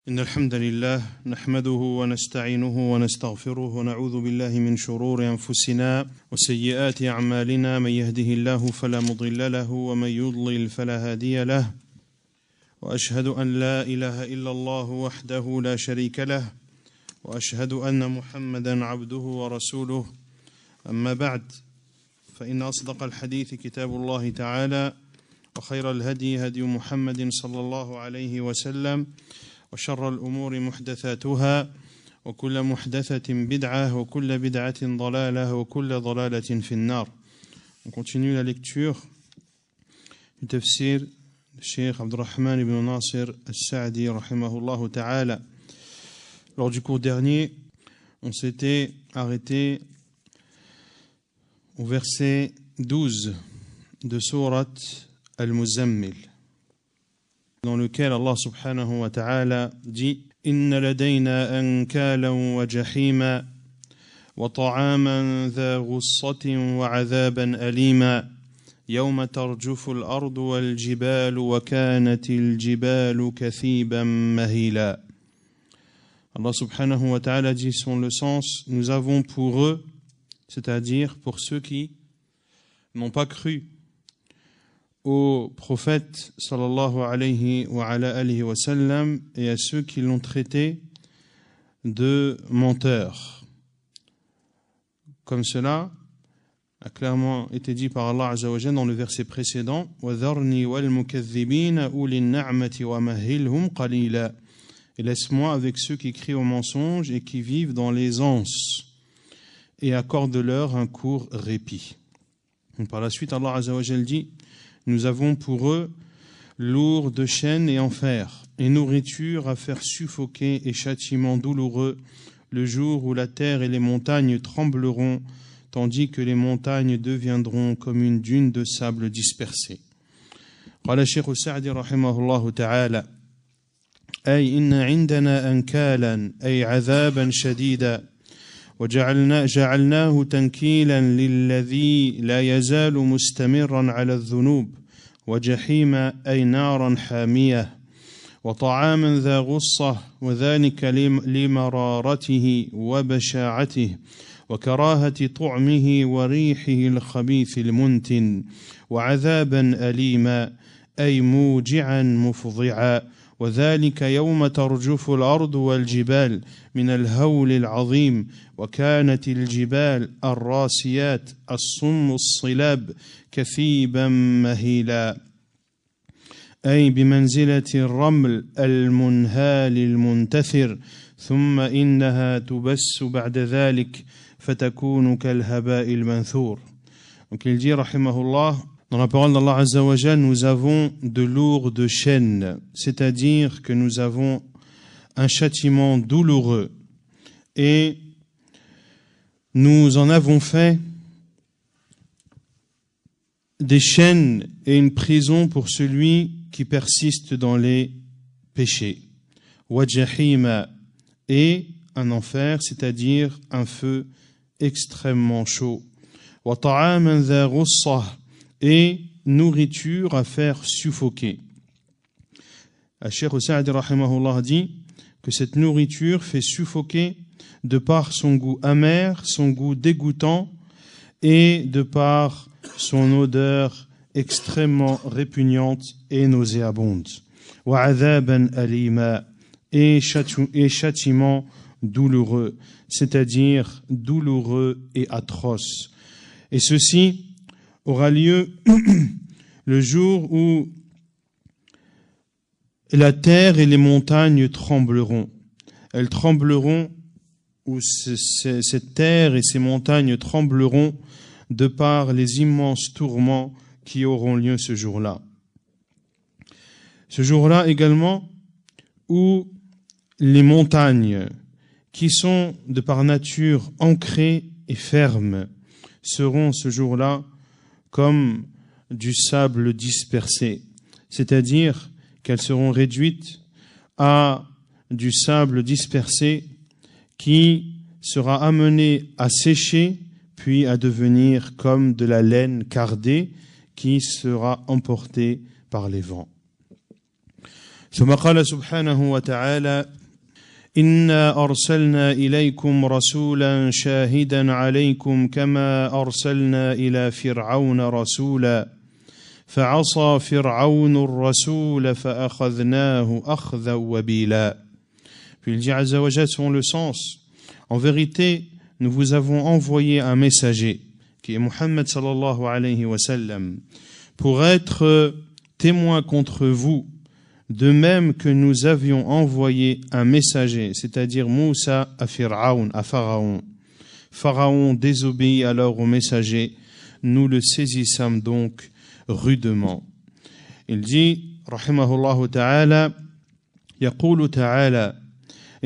إن الحمد لله نحمده ونستعينه ونستغفره ونعوذ بالله من شرور أنفسنا وسيئات أعمالنا من يهده الله فلا مضل له ومن يضلل فلا هادي له وأشهد أن لا إله إلا الله وحده لا شريك له وأشهد أن محمدا عبده ورسوله أما بعد فإن أصدق الحديث كتاب الله تعالى وخير الهدي هدي محمد صلى الله عليه وسلم وشر الأمور محدثاتها وكل محدثة بدعة وكل بدعة ضلالة وكل ضلالة في النار. On continue la lecture du tafsir du Cheikh Abdurrahman ibn Nasir al-Sa'di rahimahullah ta'ala. Lors du cours dernier, on s'était arrêté au verset 12 de sourate Al-Muzammil, dans lequel Allah subhanahu wa ta'ala dit Inna ladayna ankalan wa jahima wa ta'aman dha ghussatin wa adhaban alima yawma tarjufu al-ardu wal jibalu wa kanatil jibalu kathiban mahila. Allah subhanahu wa ta'ala dit son le sens, nous avons pour eux, c'est-à-dire pour ceux qui n'ont pas cru au prophète sallallahu alayhi wa sallam et à ceux qui l'ont traité de menteurs. Comme cela a clairement été dit par Allah Azza wa Jalla dans le verset précédent وَذَرْنِي وَالْمُكَذِّبِينَ أُولِي النَّعْمَةِ وَمَهِّلْهُمْ قَلِيلًا. Et laisse-moi avec ceux qui crient au mensonge et qui vivent dans l'aisance et accorde-leur un court répit. Et par la suite Allah Azza wa Jalla dit nous avons pour eux lourd de chaînes et enfer, et nourriture à faire suffoquer et châtiment douloureux le jour où la terre et les montagnes trembleront, tandis que les montagnes deviendront comme une dune de sable dispersée. قال الشيخ السعدي رحمه الله تعالى أي إن عندنا أنكالا أي عذابا شديدا وجعلناه تنكيلا للذي لا يزال مستمرا على الذنوب وجحيم أي نارا حامية وطعاما ذا غصة وذلك لمرارته وبشاعته وكراهة طعمه وريحه الخبيث المنتن وعذابا أليما أي موجعا مفضعا وذلك يوم ترجف الأرض والجبال من الهول العظيم وكانت الجبال الراسيات الصم الصلاب كثيبا مهيلا أي بمنزلة الرمل المنهال المنتثر ثم إنها تبس بعد ذلك فتكون كالهباء المنثور. Donc il dit rahimahullah, dans la parole d'Allah Azza wa Jalla, nous avons de lourdes chaînes, c'est-à-dire que nous avons un châtiment douloureux et nous en avons fait des chaînes et une prison pour celui qui persiste dans les péchés. Wajahima, et un enfer, c'est-à-dire un feu extrêmement chaud. Wa ta'aman dha ghussah, et nourriture à faire suffoquer. Cheikh Sa'di rahimahullah dit que cette nourriture fait suffoquer de par son goût amer, son goût dégoûtant et de par son odeur extrêmement répugnante et nauséabonde. Wa adhaban alima, et châtiment douloureux, c'est-à-dire douloureux et atroce. Et ceci aura lieu le jour où la terre et les montagnes trembleront. Elles trembleront, ou cette terre et ces montagnes trembleront de par les immenses tourments qui auront lieu ce jour-là. Ce jour-là également où les montagnes, qui sont de par nature ancrées et fermes, seront ce jour-là comme du sable dispersé, c'est-à-dire qu'elles seront réduites à du sable dispersé qui sera amené à sécher puis à devenir comme de la laine cardée qui sera emportée par les vents. ثم قال سبحانه وتعالى إنا أرسلنا إليكم رسولا شاهدا عليكم كما أرسلنا إلى فرعون رسولا فعصى فرعون الرسول فأخذناه أخذا وبيلا. Puis il dit Azza wa Jal selon le sens, en vérité, nous vous avons envoyé un messager, qui est Muhammad sallallahu alayhi wa sallam, pour être témoin contre vous, de même que nous avions envoyé un messager, c'est-à-dire Moussa à Pharaon. Pharaon désobéit alors au messager, nous le saisissâmes donc rudement. Il dit, rahimahullah ta'ala, يقول تعالى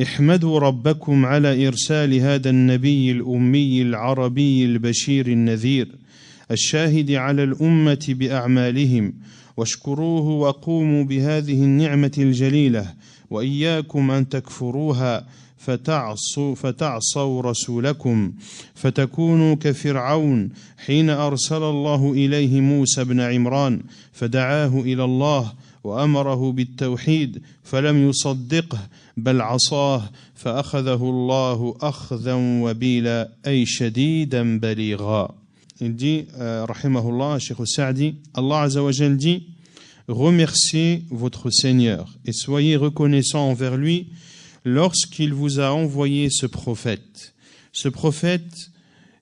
احمدوا ربكم على إرسال هذا النبي الأمي العربي البشير النذير الشاهد على الأمة بأعمالهم واشكروه وقوموا بهذه النعمة الجليلة وإياكم أن تكفروها فتعصوا رسولكم فتكونوا كفرعون حين أرسل الله إليه موسى بن عمران فدعاه إلى الله وأمره بالتوحيد فلم يصدقه بل عصاه فأخذه الله أخذا وبيلا أي شديدا بليغا. Il dit, rahimahullah, Cheikh Sa'di, Allah Azza wa Jal dit, remerciez votre Seigneur et soyez reconnaissants envers lui lorsqu'il vous a envoyé ce prophète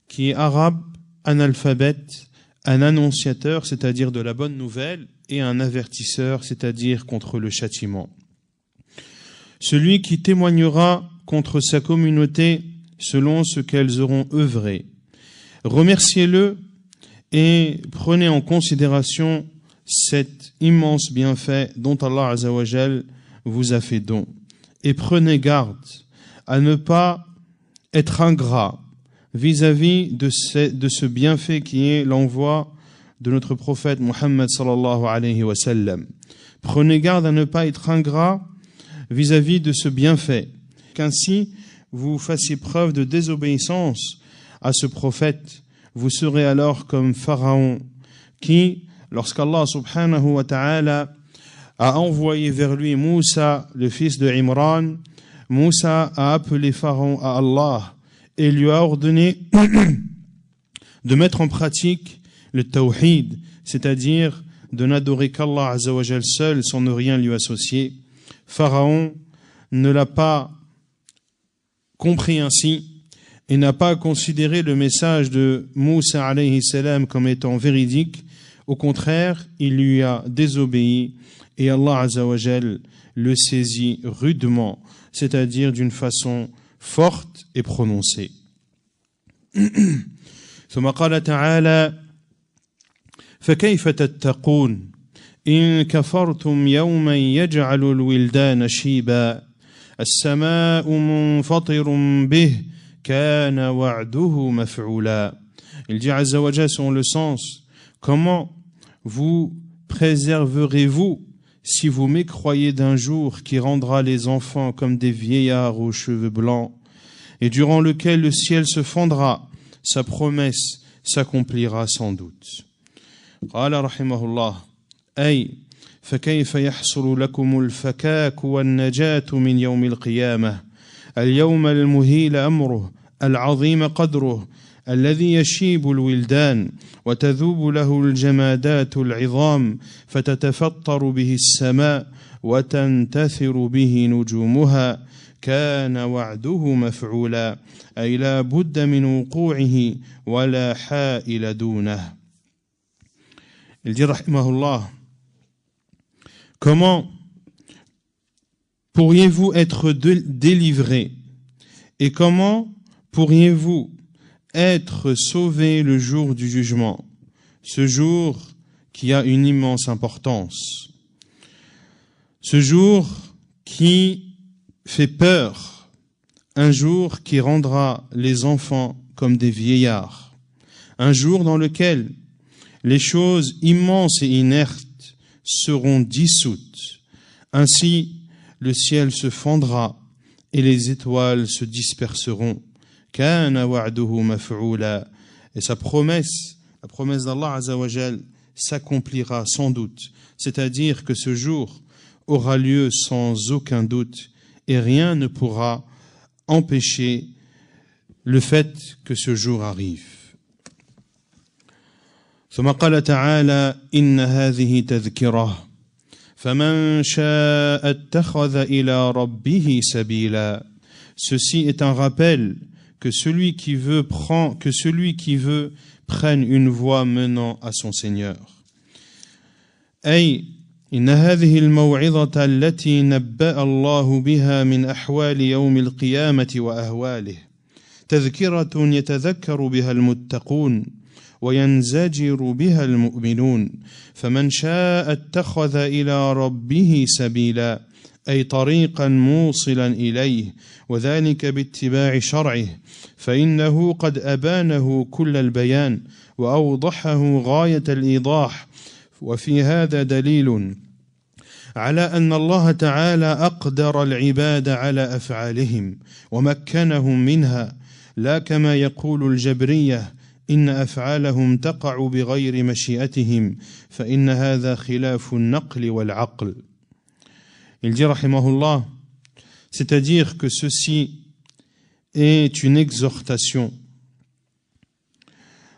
qui est arabe, analphabète, un annonciateur, c'est-à-dire de la bonne nouvelle, et un avertisseur, c'est-à-dire contre le châtiment. Celui qui témoignera contre sa communauté selon ce qu'elles auront œuvré. Remerciez-le et prenez en considération cet immense bienfait dont Allah Azza wa Jal vous a fait don. Et prenez garde à ne pas être ingrat vis-à-vis de ce bienfait qui est l'envoi de notre prophète Muhammad sallallahu alayhi wa sallam. Prenez garde à ne pas être ingrat vis-à-vis de ce bienfait, qu'ainsi vous fassiez preuve de désobéissance à ce prophète. Vous serez alors comme Pharaon qui, lorsqu'Allah subhanahu wa ta'ala a envoyé vers lui Moussa, le fils de Imran, Moussa a appelé Pharaon à Allah et lui a ordonné de mettre en pratique le tawhid, c'est-à-dire de n'adorer qu'Allah Azza wa Jal seul sans ne rien lui associer. Pharaon ne l'a pas compris ainsi et n'a pas considéré le message de Moussa alayhi salam comme étant véridique. Au contraire, il lui a désobéi et Allah Azza wa Jal le saisit rudement, c'est-à-dire d'une façon forte et prononcée. ثم قال تعالى فكيف تتقون إن كفرتم يوما يجعل الولدان شيبا السماء منفطر به كان وعده مفعولا. Il dit Azza wa Jal selon le sens, comment vous préserverez-vous si vous mécroyez d'un jour qui rendra les enfants comme des vieillards aux cheveux blancs et durant lequel le ciel se fendra, sa promesse s'accomplira sans doute. قال رحمه الله أي فكيف يحصل لكم الفكاك والنجاة من يوم القيامة اليوم المهيل أمره العظيم قدره الذي يشيب الولدان وتذوب له الجمادات العظام فتتفطر به السماء وتنتثر به نجومها كان وعده مفعولا أي لا بد من وقوعه ولا حائل دونه. Il dit rahimahullah, comment pourriez-vous être délivrés et comment pourriez-vous être sauvés le jour du jugement, ce jour qui a une immense importance, ce jour qui fait peur, un jour qui rendra les enfants comme des vieillards, un jour dans lequel les choses immenses et inertes seront dissoutes. Ainsi, le ciel se fendra et les étoiles se disperseront. Kana wa'duhu maf'oula. Et sa promesse, la promesse d'Allah Azza wa Jal, s'accomplira sans doute. C'est-à-dire que ce jour aura lieu sans aucun doute et rien ne pourra empêcher le fait que ce jour arrive. ثم قال تعالى إن هذه تذكرة فمن شاء اتخذ إلى ربه سبيلا. Ceci est un rappel que celui qui veut prenne une voie menant à son Seigneur. أي إن هذه الموعظة التي نبأ الله بها من أحوال يوم القيامة وأهواله تذكرة يتذكر بها المتقون وينزجر بها المؤمنون فمن شاء اتخذ إلى ربه سبيلا أي طريقا موصلا إليه وذلك باتباع شرعه فإنه قد أبانه كل البيان وأوضحه غاية الإيضاح وفي هذا دليل على أن الله تعالى أقدر العباد على أفعالهم ومكنهم منها لا كما يقول الجبرية إن أفعالهم تقع بغير مشيئتهم فإن هذا خلاف النقل والعقل. Il dit rahimahullah, c'est-à-dire que ceci est une exhortation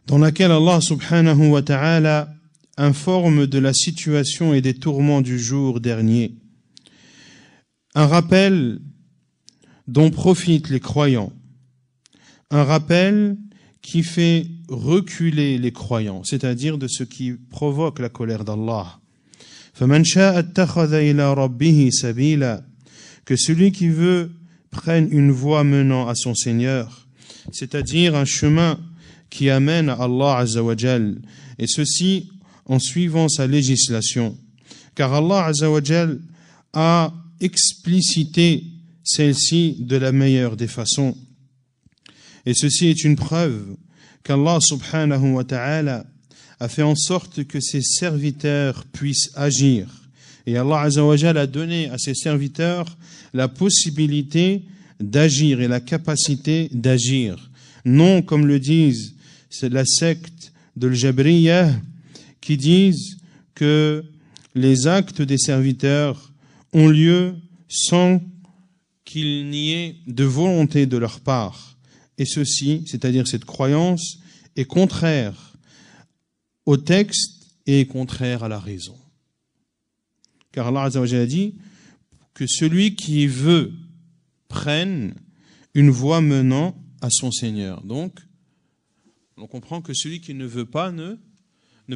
dans laquelle Allah subhanahu wa ta'ala informe de la situation et des tourments du jour dernier. Un rappel dont profitent les croyants. Un rappel qui fait reculer les croyants, c'est-à-dire de ce qui provoque la colère d'Allah. فَمَنْ شَاءَ اتَّخَذَ إِلَى رَبِّهِ سَبِيلًا. Que celui qui veut prenne une voie menant à son Seigneur, c'est-à-dire un chemin qui amène à Allah Azza wa Jal, et ceci en suivant sa législation. Car Allah Azza wa Jal a explicité celle-ci de la meilleure des façons. Et ceci est une preuve qu'Allah subhanahu wa ta'ala a fait en sorte que ses serviteurs puissent agir. Et Allah Azza wa Jal a donné à ses serviteurs la possibilité d'agir et la capacité d'agir. Non comme le disent la secte de l'Jabriyah qui disent que les actes des serviteurs ont lieu sans qu'il n'y ait de volonté de leur part. Et ceci, c'est-à-dire cette croyance, est contraire au texte et est contraire à la raison. Car Allah Azza wa Jalla a dit que celui qui veut prenne une voie menant à son Seigneur. Donc, on comprend que celui qui ne veut pas ne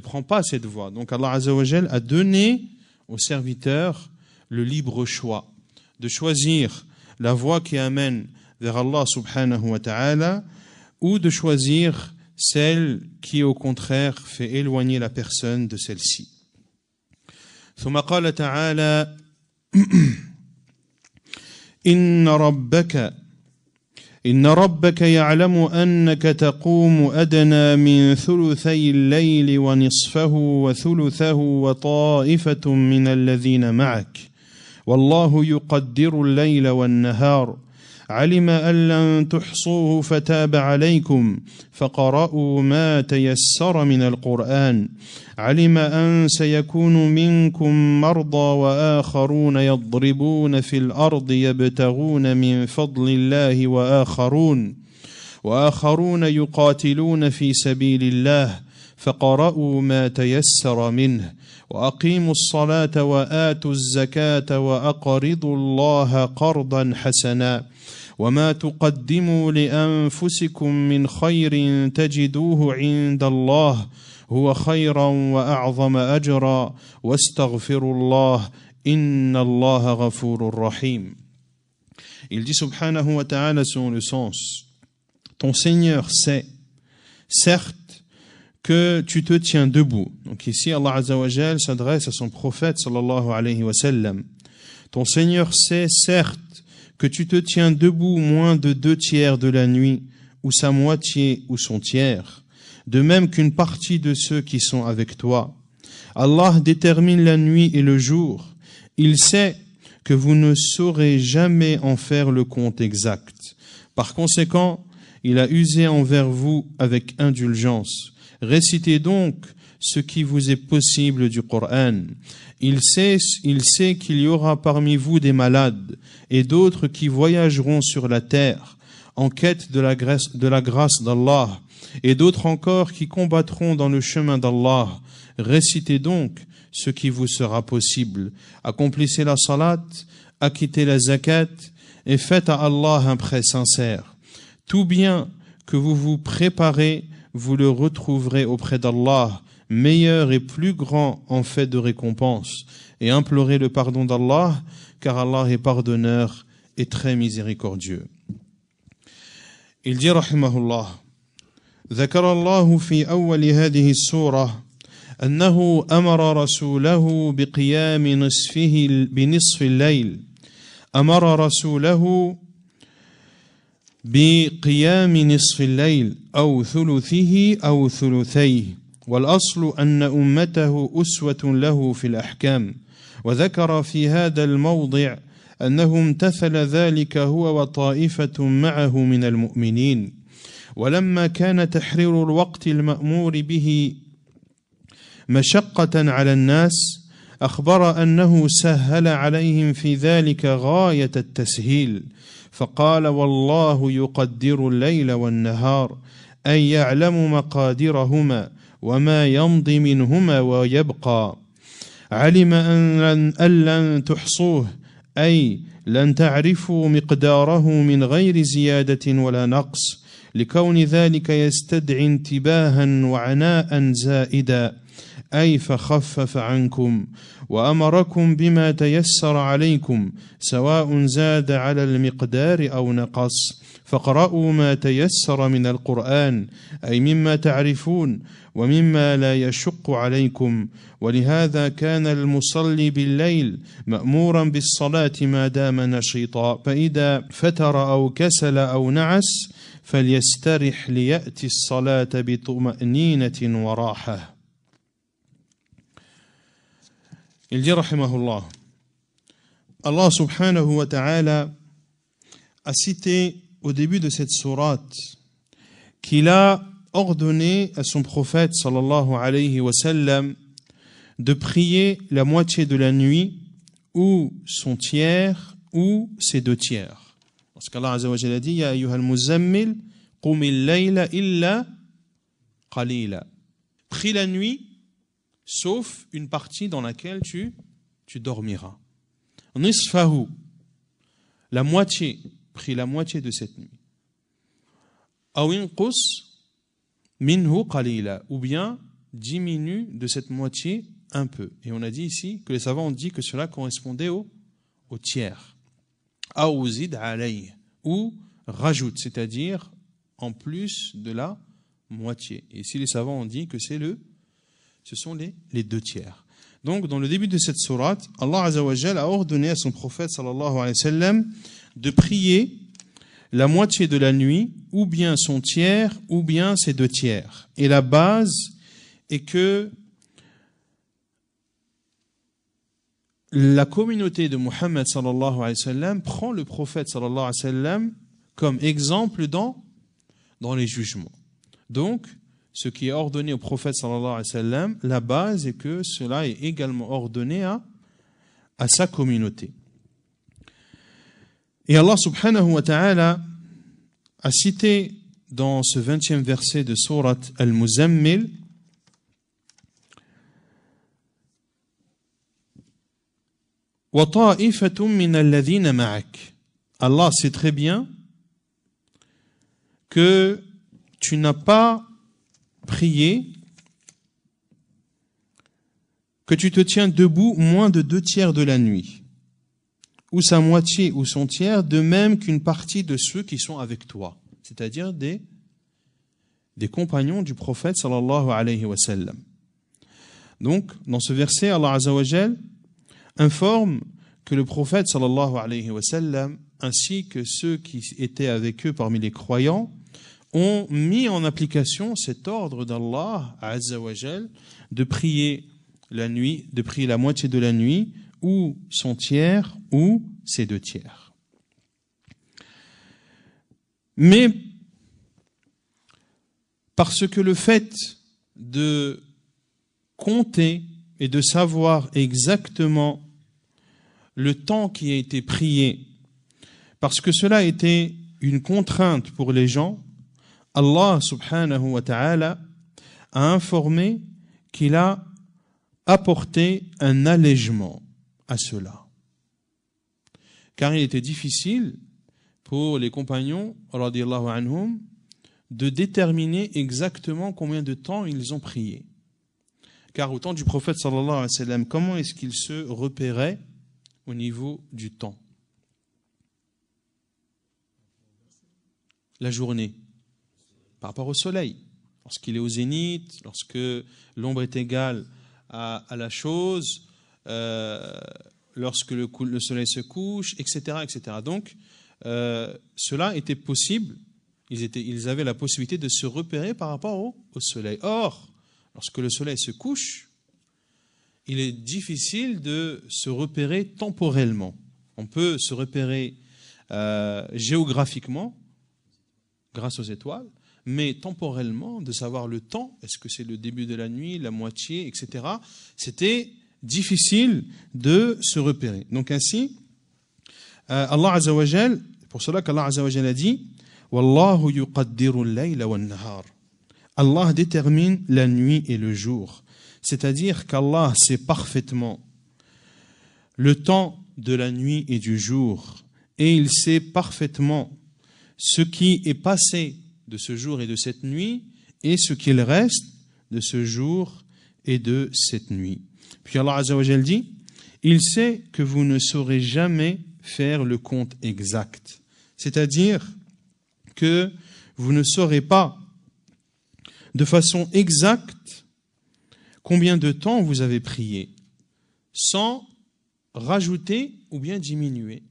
prend pas cette voie. Donc Allah Azza wa Jalla a donné aux serviteurs le libre choix de choisir la voie qui amène vers Allah subhanahu wa ta'ala ou de choisir celle qui au contraire fait éloigner la personne de celle-ci. ثم قال تعالى إن ربك يعلم أنك تقوم أدنى من ثلثي الليل ونصفه وثلثه وطائفة من الذين معك والله يقدر الليل والنهار علم أن لن تحصوه فتاب عليكم فقرأوا ما تيسر من القرآن علم أن سيكون منكم مرضى وآخرون يضربون في الأرض يبتغون من فضل الله وآخرون يقاتلون في سبيل الله فقرأوا ما تيسر منه وأقيموا الصلاة وآتوا الزكاة وأقرضوا الله قرضا حسنا وما تقدموا لأنفسكم من خير تجدوه عند الله هو خيرا وأعظم أجرا واستغفروا الله إن الله غفور رحيم. Il dit subhanahu wa ta'ala selon le sens, ton Seigneur sait, certes, que tu te tiens debout. Donc ici, Allah Azza wa Jal s'adresse à son prophète sallallahu alayhi wa sallam. Ton Seigneur sait, certes, que tu te tiens debout moins de 2/3 de la nuit, ou sa moitié ou son tiers, de même qu'une partie de ceux qui sont avec toi. Allah détermine la nuit et le jour. Il sait que vous ne saurez jamais en faire le compte exact. Par conséquent, il a usé envers vous avec indulgence. Récitez donc ce qui vous est possible du Coran. Il sait qu'il y aura parmi vous des malades et d'autres qui voyageront sur la terre en quête de la grâce d'Allah, et d'autres encore qui combattront dans le chemin d'Allah. Récitez donc ce qui vous sera possible. Accomplissez la salat, acquittez la zakat et faites à Allah un prêt sincère. Tout bien que vous vous préparez, vous le retrouverez auprès d'Allah, meilleur et plus grand en fait de récompense. Et implorez le pardon d'Allah, car Allah est pardonneur et très miséricordieux. Il dit rahimahullah: ذكر الله في أول هذه السورة أنه أمر رسوله بنصف الليل، أمر رسوله بقيام نصف الليل أو ثلثه أو ثلثيه، والأصل أن أمته أسوة له في الأحكام. وذكر في هذا الموضع أنه امتثل ذلك هو وطائفة معه من المؤمنين. ولما كان تحرير الوقت المأمور به مشقة على الناس، أخبر أنه سهل عليهم في ذلك غاية التسهيل، فقال: والله يقدر الليل والنهار، أي يعلم مقاديرهما وما يمضي منهما ويبقى، علم أن لن تحصوه، أي لن تعرفوا مقداره من غير زيادة ولا نقص، لكون ذلك يستدعي انتباها وعناء زائدا، أي فخفف عنكم وأمركم بما تيسر عليكم، سواء زاد على المقدار أو نقص، فاقرأوا ما تيسر من القرآن، أي مما تعرفون ومما لا يشق عليكم. ولهذا كان المصلي بالليل مأمورا بالصلاة ما دام نشيطا، فإذا فتر أو كسل أو نعس فليسترح ليأتي الصلاة بطمأنينة وراحة. Il dit rahimahullah, Allah subhanahu wa ta'ala a cité au début de cette sourate qu'il a ordonné à son prophète sallallahu alayhi wa sallam de prier la moitié de la nuit ou son tiers ou ses deux tiers. Parce qu'Allah azza wa jalla dit: Ya ayyuhal muzammil qumil layla illa qalila. Prie la nuit sauf une partie dans laquelle tu dormiras. Nisfahu, la moitié, prie la moitié de cette nuit. Aw inqus minhu qalila, ou bien diminue de cette moitié un peu. Et on a dit ici que les savants ont dit que cela correspondait au tiers. Aw zid alayh, ou rajoute, c'est-à-dire en plus de la moitié. Et ici les savants ont dit que ce sont les deux tiers. Donc, dans le début de cette sourate, Allah Azza wa Jalla a ordonné à son prophète sallallahu alayhi wa sallam de prier la moitié de la nuit, ou bien son tiers, ou bien ses deux tiers. Et la base est que la communauté de Muhammad sallallahu alayhi wa sallam prend le prophète sallallahu alayhi wa sallam comme exemple dans les jugements. Donc, ce qui est ordonné au prophète sallallahu alayhi wa sallam, la base est que cela est également ordonné à sa communauté. Et Allah subhanahu wa ta'ala a cité dans ce 20e verset de sourate Al-Muzammil wa ta'ifatun min alladhina ma'ak. Allah sait très bien que tu n'as pas prié, que tu te tiens debout moins de 2 tiers de la nuit, ou sa moitié ou son tiers, de même qu'une partie de ceux qui sont avec toi, c'est-à-dire des compagnons du prophète sallallahu alayhi wa sallam. Donc, dans ce verset, Allah Azza wa Jal informe que le prophète sallallahu alayhi wa sallam, ainsi que ceux qui étaient avec eux parmi les croyants, ont mis en application cet ordre d'Allah Azza wa Jal de prier la nuit, de prier la moitié de la nuit, ou son tiers, ou ses 2 tiers. Mais parce que le fait de compter et de savoir exactement le temps qui a été prié, parce que cela était une contrainte pour les gens, Allah subhanahu wa ta'ala a informé qu'il a apporté un allègement à cela. Car il était difficile pour les compagnons, radiyallahu anhum, de déterminer exactement combien de temps ils ont prié. Car au temps du prophète sallallahu alayhi wa sallam, comment est-ce qu'il se repérait au niveau du temps? La journée, par rapport au soleil. Lorsqu'il est au zénith, lorsque l'ombre est égale à la chose, lorsque le soleil se couche, etc. etc. Donc, cela était possible. Ils avaient la possibilité de se repérer par rapport au soleil. Or, lorsque le soleil se couche, il est difficile de se repérer temporellement. On peut se repérer géographiquement, grâce aux étoiles, mais temporellement, de savoir le temps, est-ce que c'est le début de la nuit, la moitié, etc., c'était difficile de se repérer. Donc ainsi, Allah Azza wa Jal, pour cela qu'Allah Azza wa Jal a dit « Wallahu yuqaddiru al-layla wan-nahar » Allah détermine la nuit et le jour. C'est-à-dire qu'Allah sait parfaitement le temps de la nuit et du jour, et il sait parfaitement ce qui est passé de ce jour et de cette nuit, et ce qu'il reste de ce jour et de cette nuit. Puis Allah Azza wa Jal dit, il sait que vous ne saurez jamais faire le compte exact. C'est-à-dire que vous ne saurez pas de façon exacte combien de temps vous avez prié, sans rajouter ou bien diminuer.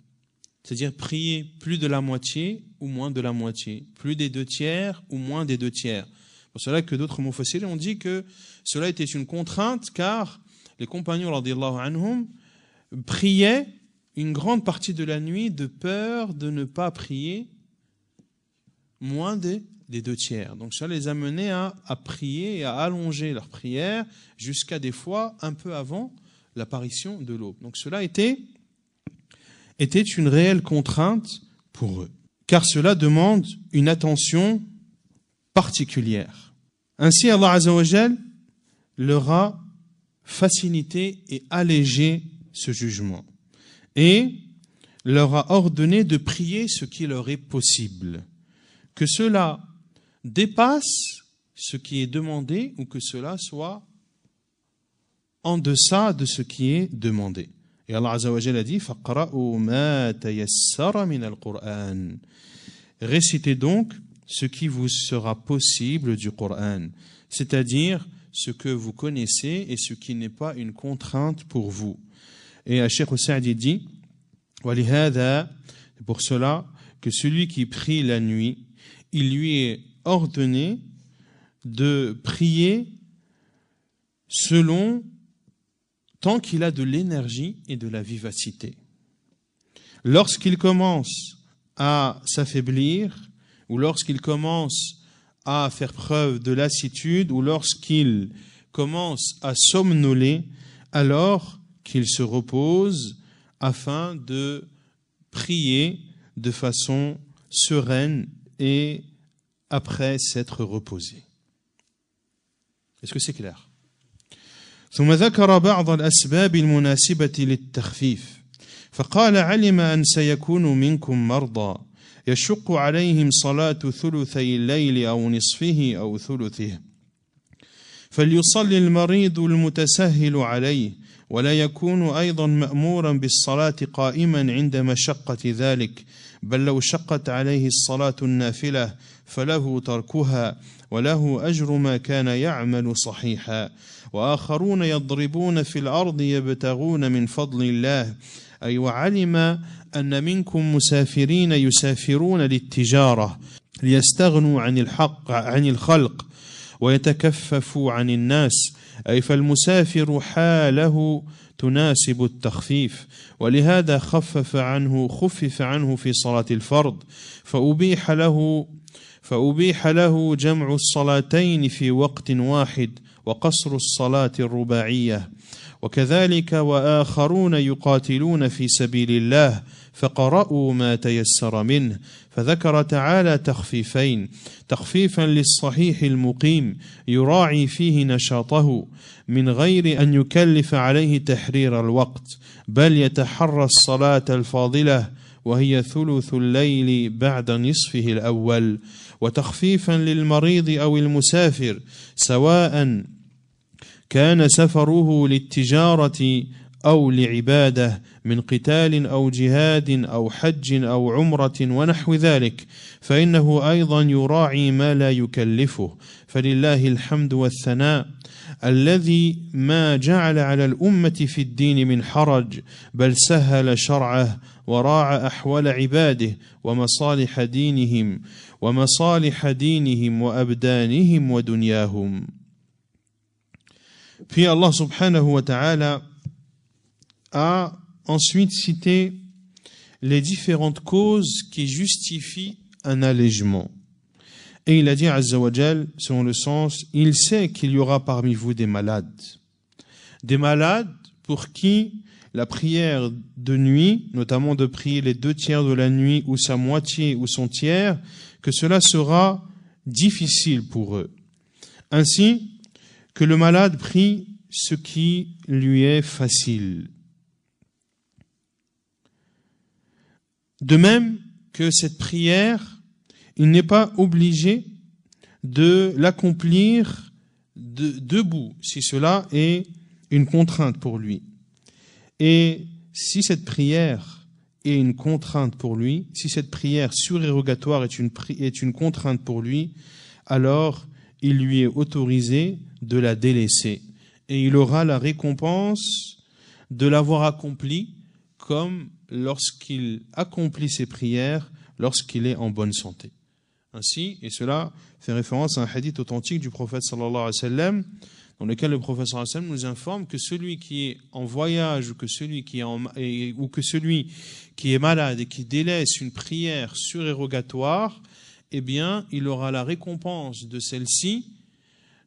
C'est-à-dire prier plus de la moitié ou moins de la moitié, plus des 2/3 ou moins des 2/3. Pour cela que d'autres mufassirin ont dit que cela était une contrainte, car les compagnons radiyallahu anhum priaient une grande partie de la nuit de peur de ne pas prier moins des 2/3. Donc ça les amenait à prier et à allonger leur prière jusqu'à des fois un peu avant l'apparition de l'aube. Donc cela était une réelle contrainte pour eux, car cela demande une attention particulière. Ainsi, Allah Azza wa Jal leur a facilité et allégé ce jugement et leur a ordonné de prier ce qui leur est possible, que cela dépasse ce qui est demandé ou que cela soit en deçà de ce qui est demandé. Et Allah Azza wa Jalla a dit فَقْرَأُوا مَا تَيَسَّرَ مِنَ الْقُرْآنِ. Récitez donc ce qui vous sera possible du Coran, c'est-à-dire ce que vous connaissez et ce qui n'est pas une contrainte pour vous. Et Cheikh Saadi dit وَلِهَذَا, c'est pour cela que celui qui prie la nuit, il lui est ordonné de prier selon tant qu'il a de l'énergie et de la vivacité. Lorsqu'il commence à s'affaiblir, ou lorsqu'il commence à faire preuve de lassitude, ou lorsqu'il commence à somnoler, alors qu'il se repose afin de prier de façon sereine et après s'être reposé. Est-ce que c'est clair? ثم ذكر بعض الأسباب المناسبة للتخفيف فقال علم أن سيكون منكم مرضى يشق عليهم صلاة ثلثي الليل أو نصفه أو ثلثه فليصلي المريض المتسهل عليه ولا يكون أيضا مأمورا بالصلاة قائما عند مشقة ذلك بل لو شقت عليه الصلاة النافلة فله تركها وله أجر ما كان يعمل صحيحا وآخرون يضربون في الأرض يبتغون من فضل الله أي وعلم أن منكم مسافرين يسافرون للتجارة ليستغنوا عن الخلق ويتكففوا عن الناس أي فالمسافر حاله تناسب التخفيف ولهذا خفف عنه في صلاة الفرض فأبيح له جمع الصلاتين في وقت واحد وقصر الصلاة الرباعية وكذلك وآخرون يقاتلون في سبيل الله فقرأوا ما تيسر منه فذكر تعالى تخفيفين تخفيفا للصحيح المقيم يراعي فيه نشاطه من غير أن يكلف عليه تحرير الوقت بل يتحرى الصلاة الفاضلة وهي ثلث الليل بعد نصفه الأول وتخفيفا للمريض أو المسافر سواء كان سفره للتجارة أو لعبادة من قتال أو جهاد أو حج أو عمرة ونحو ذلك فإنه أيضا يراعي ما لا يكلفه فلله الحمد والثناء الذي ما جعل على الأمة في الدين من حرج بل سهل شرعه وراعى أحوال عباده ومصالح دينهم وأبدانهم ودنياهم. Puis Allah subhanahu wa ta'ala a ensuite cité les différentes causes qui justifient un allègement. Et il a dit Azza wa Jal, selon le sens, il sait qu'il y aura parmi vous des malades. Des malades pour qui la prière de nuit, notamment de prier les 2/3 de la nuit ou sa moitié ou son tiers, que cela sera difficile pour eux. Ainsi que le malade prie ce qui lui est facile. De même que cette prière, il n'est pas obligé de l'accomplir debout, si cela est une contrainte pour lui. Et si cette prière est une contrainte pour lui, si cette prière surérogatoire est une contrainte pour lui, alors il lui est autorisé de la délaisser. Et il aura la récompense de l'avoir accomplie comme lorsqu'il accomplit ses prières, lorsqu'il est en bonne santé. Ainsi, et cela fait référence à un hadith authentique du prophète sallallahu alayhi wa sallam, dans lequel le prophète sallallahu alayhi wa sallam nous informe que celui qui est en voyage ou que celui qui est malade et qui délaisse une prière surérogatoire, eh bien, il aura la récompense de celle-ci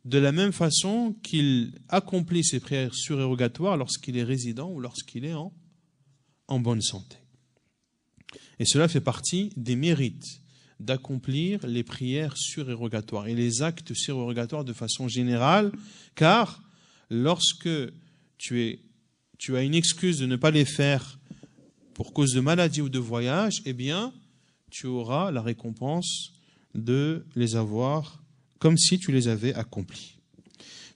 de la même façon qu'il accomplit ses prières surérogatoires lorsqu'il est résident ou lorsqu'il est en bonne santé. Et cela fait partie des mérites d'accomplir les prières surérogatoires et les actes surérogatoires de façon générale, car lorsque tu as une excuse de ne pas les faire pour cause de maladie ou de voyage, eh bien, tu auras la récompense de les avoir comme si tu les avais accomplis.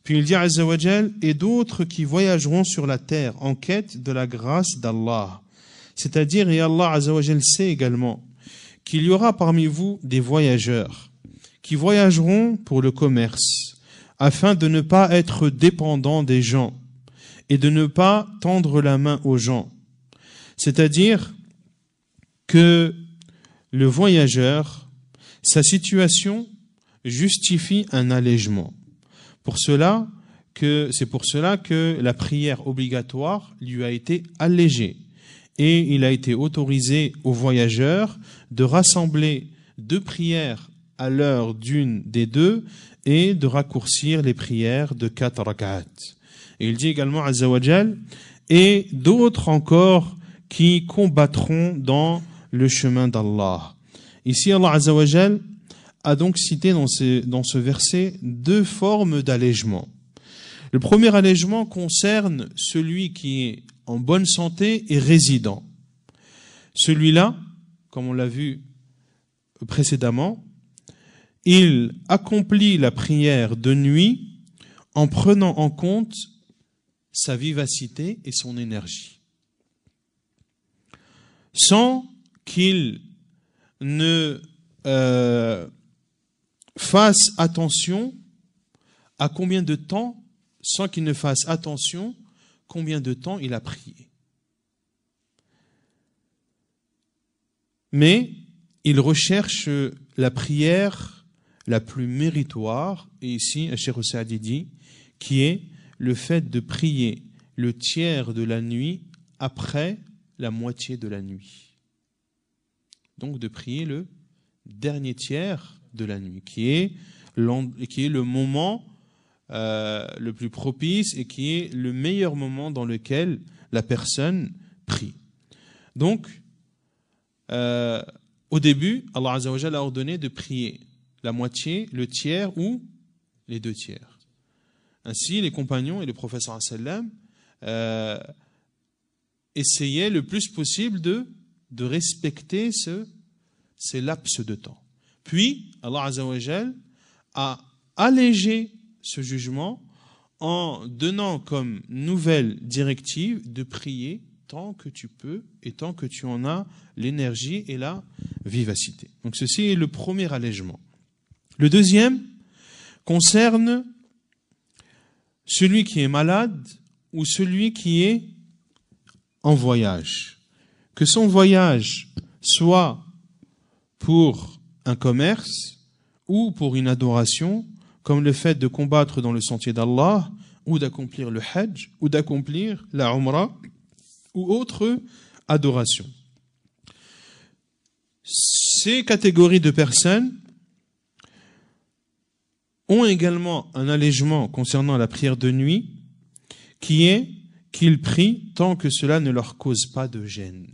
Puis il dit Azza wa Jal, et d'autres qui voyageront sur la terre en quête de la grâce d'Allah. C'est-à-dire, et Allah Azza wa Jal sait également qu'il y aura parmi vous des voyageurs qui voyageront pour le commerce, afin de ne pas être dépendants des gens et de ne pas tendre la main aux gens. C'est-à-dire que le voyageur, sa situation justifie un allègement. C'est pour cela que la prière obligatoire lui a été allégée. Et il a été autorisé aux voyageurs de rassembler 2 prières à l'heure d'une des 2 et de raccourcir les prières de 4 rak'at. Et il dit également Azza wa Jal, et d'autres encore qui combattront dans le chemin d'Allah. Ici, Allah Azza wa Jal a donc cité dans ce verset 2 formes d'allègement. Le premier allègement concerne celui qui est en bonne santé et résident. Celui-là, comme on l'a vu précédemment, il accomplit la prière de nuit en prenant en compte sa vivacité et son énergie, sans qu'il ne fasse attention à combien de temps, combien de temps il a prié. Mais il recherche la prière la plus méritoire, et ici, Cheikh Saadi dit, qui est le fait de prier le tiers de la nuit après la moitié de la nuit. Donc de prier le dernier tiers de la nuit, qui est le moment le plus propice et qui est le meilleur moment dans lequel la personne prie. Donc, au début, Allah Azza wa Jalla a ordonné de prier la moitié, le tiers ou les 2 tiers. Ainsi, les compagnons et le prophète sallam essayaient le plus possible de respecter ces laps de temps. Puis, Allah Azza wa Jalla a allégé ce jugement en donnant comme nouvelle directive de prier tant que tu peux et tant que tu en as l'énergie et la vivacité. Donc ceci est le premier allègement. Le deuxième concerne celui qui est malade ou celui qui est en voyage. Que son voyage soit pour un commerce ou pour une adoration, comme le fait de combattre dans le sentier d'Allah, ou d'accomplir le Hajj, ou d'accomplir la Umrah, ou autre adoration. Ces catégories de personnes ont également un allègement concernant la prière de nuit, qui est qu'ils prient tant que cela ne leur cause pas de gêne.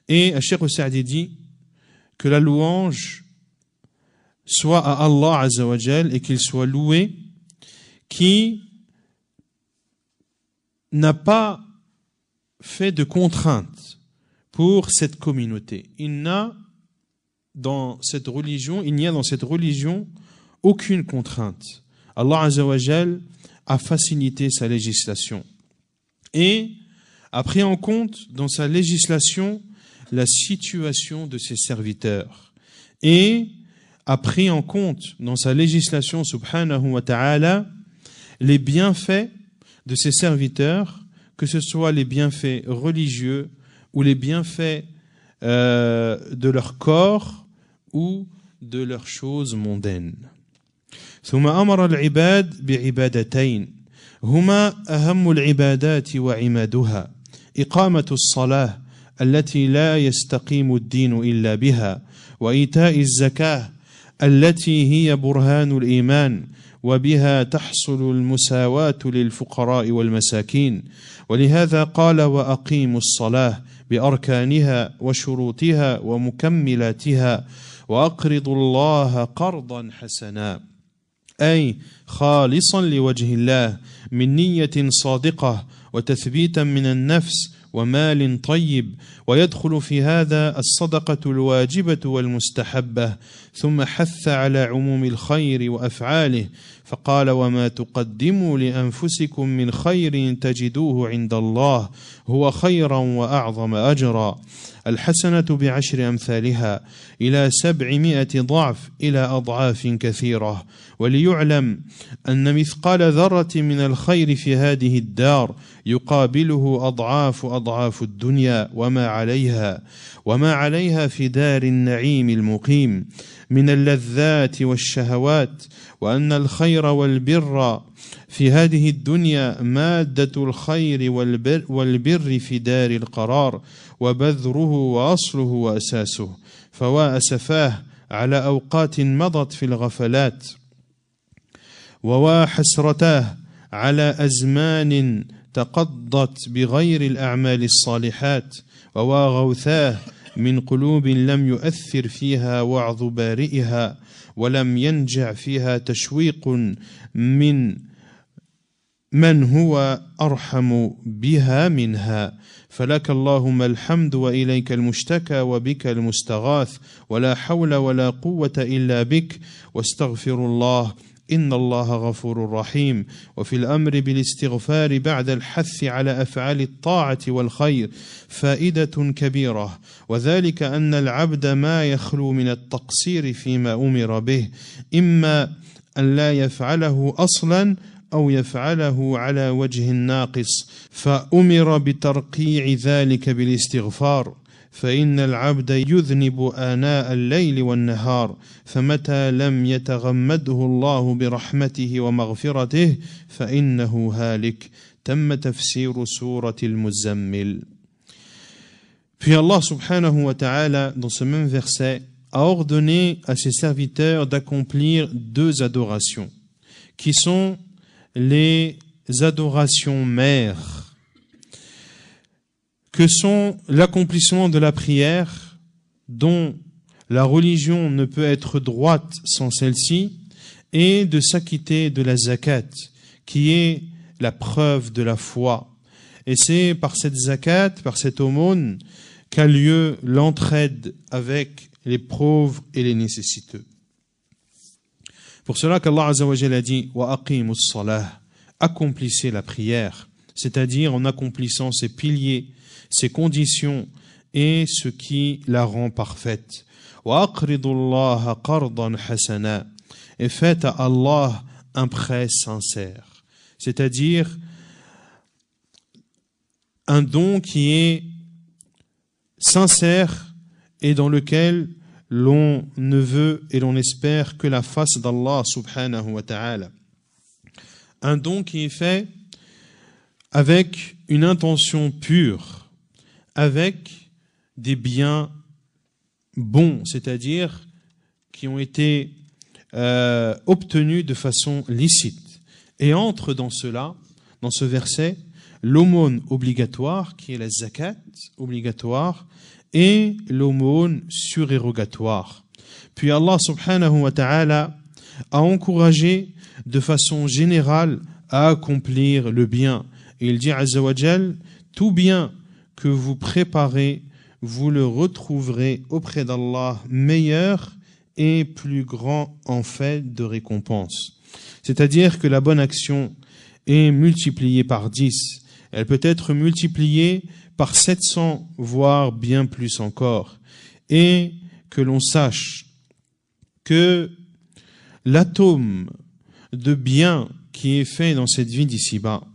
Et Cheikh Saadi dit que la louange soit à Allah Azza wa Jal et qu'il soit loué qui n'a pas fait de contraintes pour cette communauté. Il n'y a dans cette religion aucune contrainte. Allah Azza wa Jal a facilité sa législation et a pris en compte dans sa législation la situation de ses serviteurs et a pris en compte dans sa législation subhanahu wa ta'ala les bienfaits de ses serviteurs, que ce soit les bienfaits religieux ou les bienfaits de leur corps ou de leurs choses mondaines. ثم أمر العباد بعبادتين هما أهم العبادات وعمادها إقامة الصلاة التي لا يستقيم الدين إلا بها وإيتاء الزكاة التي هي برهان الإيمان وبها تحصل المساواة للفقراء والمساكين ولهذا قال وأقيموا الصلاة بأركانها وشروطها ومكملاتها وأقرضوا الله قرضا حسنا أي خالصا لوجه الله من نية صادقة وتثبيتا من النفس ومال طيب ويدخل في هذا الصدقة الواجبة والمستحبة ثم حث على عموم الخير وأفعاله فقال وما تقدموا لأنفسكم من خير تجدوه عند الله هو خيرا وأعظم أجرا الحسنة بعشر أمثالها إلى 700 ضعف إلى أضعاف كثيرة وليعلم أن مثقال ذرة من الخير في هذه الدار يقابله أضعاف الدنيا وما عليها في دار النعيم المقيم من اللذات والشهوات وأن الخير والبر في هذه الدنيا مادة الخير والبر في دار القرار وبذره وأصله وأساسه فوا أسفاه على أوقات مضت في الغفلات ووا حسرتاه على أزمان تقضت بغير الأعمال الصالحات ووا غوثاه من قلوب لم يؤثر فيها وعظ بارئها ولم ينجع فيها تشويق من هو أرحم بها منها فلك اللهم الحمد وإليك المشتكى وبك المستغاث ولا حول ولا قوة إلا بك واستغفر الله إن الله غفور رحيم وفي الأمر بالاستغفار بعد الحث على أفعال الطاعة والخير فائدة كبيرة وذلك أن العبد ما يخلو من التقصير فيما أمر به إما أن لا يفعله أصلا أو يفعله على وجه ناقص فأمر بترقيع ذلك بالاستغفار فإن العبد يذنب آناء الليل والنهار فمتى لم يتغمده الله برحمته ومغفرته فإنه هالك تم تفسير سورة المزمل. Puis Allah subhanahu wa ta'ala dans ce même verset a ordonné à ses serviteurs d'accomplir 2 adorations qui sont les adorations mères, que sont l'accomplissement de la prière, dont la religion ne peut être droite sans celle-ci, et de s'acquitter de la zakat, qui est la preuve de la foi. Et c'est par cette zakat, par cette aumône, qu'a lieu l'entraide avec les pauvres et les nécessiteux. Pour cela qu'Allah Azza wa Jalla a dit « Wa aqimus salah » accomplissez la prière, c'est-à-dire en accomplissant ses piliers, ses conditions et ce qui la rend parfaite. « Wa aqridullaha qardan hasana » et faites à Allah un prêt sincère, c'est-à-dire un don qui est sincère et dans lequel l'on ne veut et l'on espère que la face d'Allah subhanahu wa ta'ala. Un don qui est fait avec une intention pure, avec des biens bons, c'est-à-dire qui ont été obtenus de façon licite. Et entre dans cela, dans ce verset, l'aumône obligatoire, qui est la zakat obligatoire, et l'aumône surérogatoire. Puis Allah subhanahu wa ta'ala a encouragé de façon générale à accomplir le bien. Et il dit azza wa jal, tout bien que vous préparez, vous le retrouverez auprès d'Allah meilleur et plus grand en fait de récompense. C'est-à-dire que la bonne action est multipliée par 10. Elle peut être multipliée par 700, voire bien plus encore. Et que l'on sache que l'atome de bien qui est fait dans cette vie d'ici-bas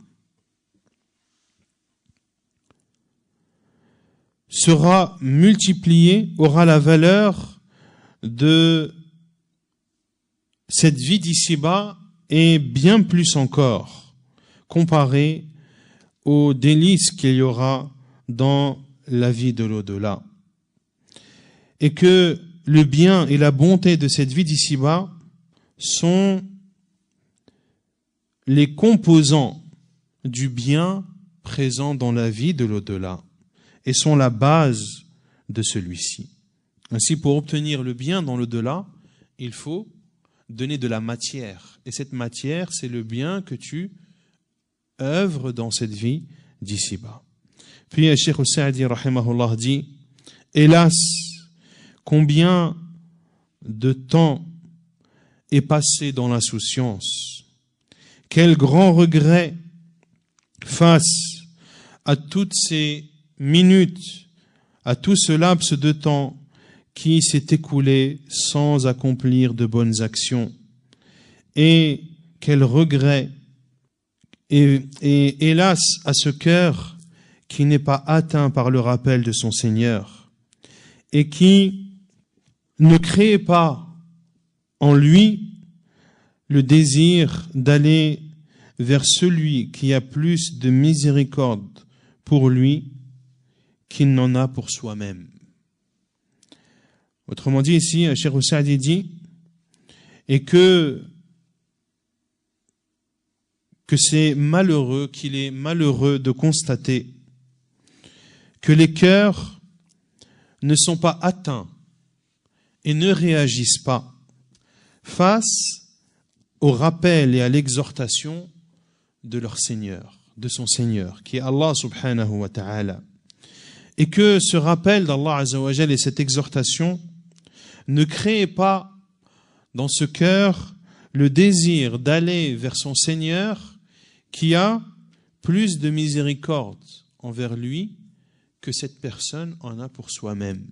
sera multiplié, aura la valeur de cette vie d'ici-bas et bien plus encore, comparé aux délices qu'il y aura dans la vie de l'au-delà. Et que le bien et la bonté de cette vie d'ici-bas sont les composants du bien présent dans la vie de l'au-delà et sont la base de celui-ci. Ainsi, pour obtenir le bien dans l'au-delà, il faut donner de la matière. Et cette matière, c'est le bien que tu œuvres dans cette vie d'ici-bas. Puis, Cheikh Saadi, rahimahullah, dit « Hélas, combien de temps est passé dans l'insouciance. Quel grand regret face à toutes ces minutes, à tout ce laps de temps qui s'est écoulé sans accomplir de bonnes actions. Et quel regret et hélas à ce cœur qui n'est pas atteint par le rappel de son Seigneur et qui ne crée pas en lui le désir d'aller vers celui qui a plus de miséricorde pour lui qu'il n'en a pour soi-même. Autrement dit, ici, Cheikh Saadi dit, et que c'est malheureux, qu'il est malheureux de constater que les cœurs ne sont pas atteints et ne réagissent pas face au rappel et à l'exhortation de leur Seigneur, de son Seigneur, qui est Allah subhanahu wa ta'ala. Et que ce rappel d'Allah azza wa jal et cette exhortation ne crée pas dans ce cœur le désir d'aller vers son Seigneur qui a plus de miséricorde envers lui que cette personne en a pour soi-même.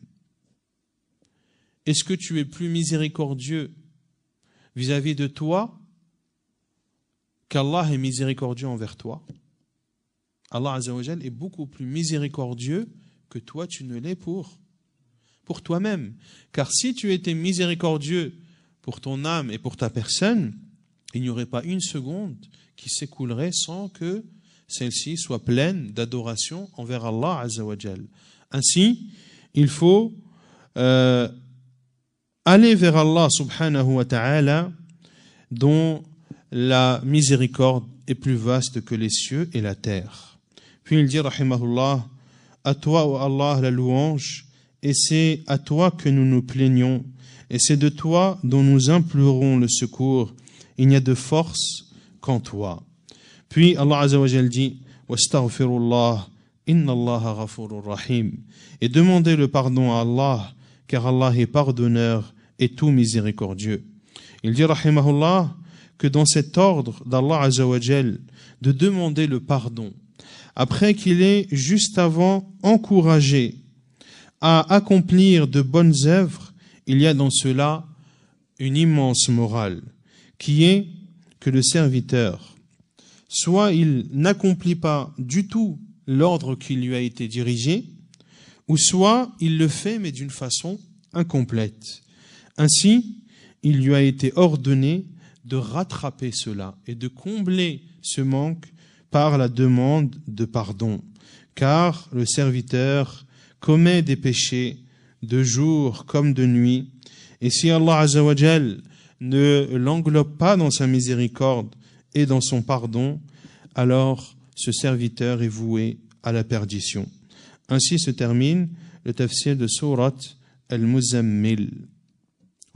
Est-ce que tu es plus miséricordieux vis-à-vis de toi qu'Allah est miséricordieux envers toi? Allah azza wa jal est beaucoup plus miséricordieux que toi tu ne l'es pour toi-même. Car si tu étais miséricordieux pour ton âme et pour ta personne, il n'y aurait pas une seconde qui s'écoulerait sans que celle-ci soit pleine d'adoration envers Allah azza wa jal. Ainsi, il faut aller vers Allah subhanahu wa ta'ala dans la miséricorde est plus vaste que les cieux et la terre. Puis il dit, rahimahullah, à toi, ô Allah, la louange, et c'est à toi que nous nous plaignons, et c'est de toi dont nous implorons le secours. Il n'y a de force qu'en toi. Puis Allah Azza wa Jal dit, wastaghfirullah, inna Allaha ghafurur rahim, et demandez le pardon à Allah, car Allah est pardonneur et tout miséricordieux. Il dit, rahimahullah, que dans cet ordre d'Allah Azza wa Jal de demander le pardon, après qu'il ait juste avant encouragé à accomplir de bonnes œuvres, il y a dans cela une immense morale, qui est que le serviteur, soit il n'accomplit pas du tout l'ordre qui lui a été dirigé, ou soit il le fait mais d'une façon incomplète. Ainsi, il lui a été ordonné de rattraper cela et de combler ce manque par la demande de pardon, car le serviteur commet des péchés de jour comme de nuit, et si Allah Azza wa Jal ne l'englobe pas dans sa miséricorde et dans son pardon, alors ce serviteur est voué à la perdition. Ainsi se termine le tafsir de sourate Al-Muzammil.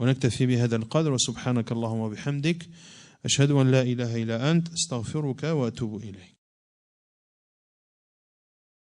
ونكتفي بهذا القدر وسبحانك اللهم وبحمدك أشهد أن لا إله إلا أنت أستغفرك وأتوب إليك.